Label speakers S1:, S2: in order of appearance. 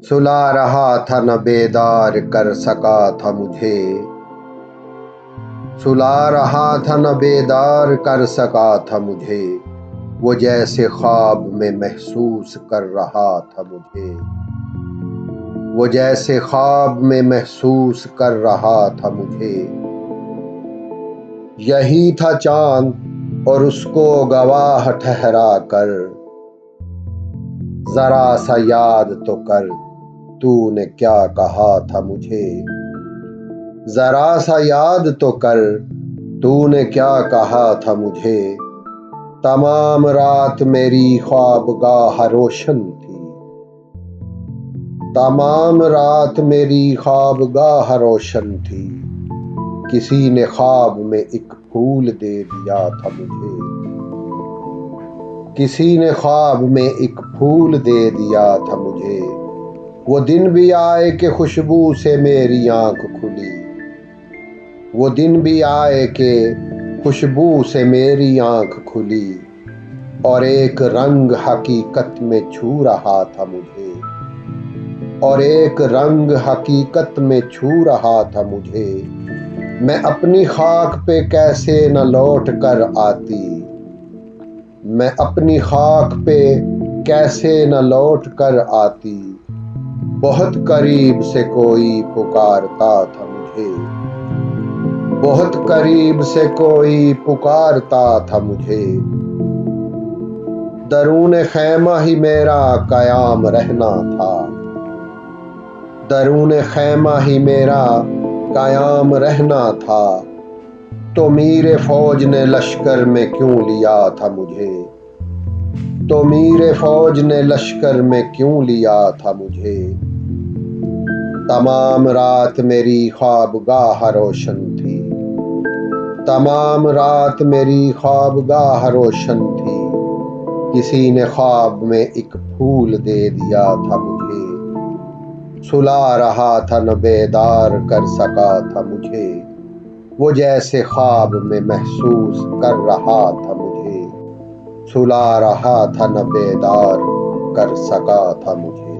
S1: सुला रहा था न बेदार कर सका था मुझे, सुला रहा था न बेदार कर सका था मुझे, वो जैसे ख्वाब में महसूस कर रहा था मुझे, वो जैसे ख्वाब में महसूस कर रहा था मुझे। यही था चांद और उसको गवाह ठहरा कर, जरा सा याद तो कर तूने क्या कहा था मुझे, जरा सा याद तो कर तूने क्या कहा था मुझे। तमाम रात मेरी ख्वाबगाह रोशन थी, तमाम रात मेरी ख्वाबगाह रोशन थी, किसी ने ख्वाब में एक फूल दे दिया था मुझे, किसी ने ख्वाब में एक फूल दे दिया था मुझे। वो दिन भी आए कि खुशबू से मेरी आंख खुली, वो दिन भी आए कि खुशबू से मेरी आंख खुली, और एक रंग हकीकत में छू रहा था मुझे, और एक रंग हकीकत में छू रहा था मुझे। मैं अपनी खाक पे कैसे न लौट कर आती, मैं अपनी खाक पे कैसे न लौट कर आती, बहुत करीब से कोई पुकारता था मुझे, बहुत करीब से कोई पुकारता था मुझे। दरूने खैमा ही मेरा कयाम रहना था, दरूने खैमा ही मेरा कयाम रहना था, तो मीरे फौज ने लश्कर में क्यों लिया था मुझे, तो मीरे फौज ने लश्कर में क्यों लिया था मुझे। तमाम रात मेरी ख्वाबगाह रोशन थी, तमाम रात मेरी ख्वाबगाह रोशन थी, किसी ने ख्वाब में एक फूल दे दिया था मुझे, सुला रहा था न बेदार कर सका था मुझे, वो जैसे ख्वाब में महसूस कर रहा था मुझे, सुला रहा था न बेदार कर सका था मुझे।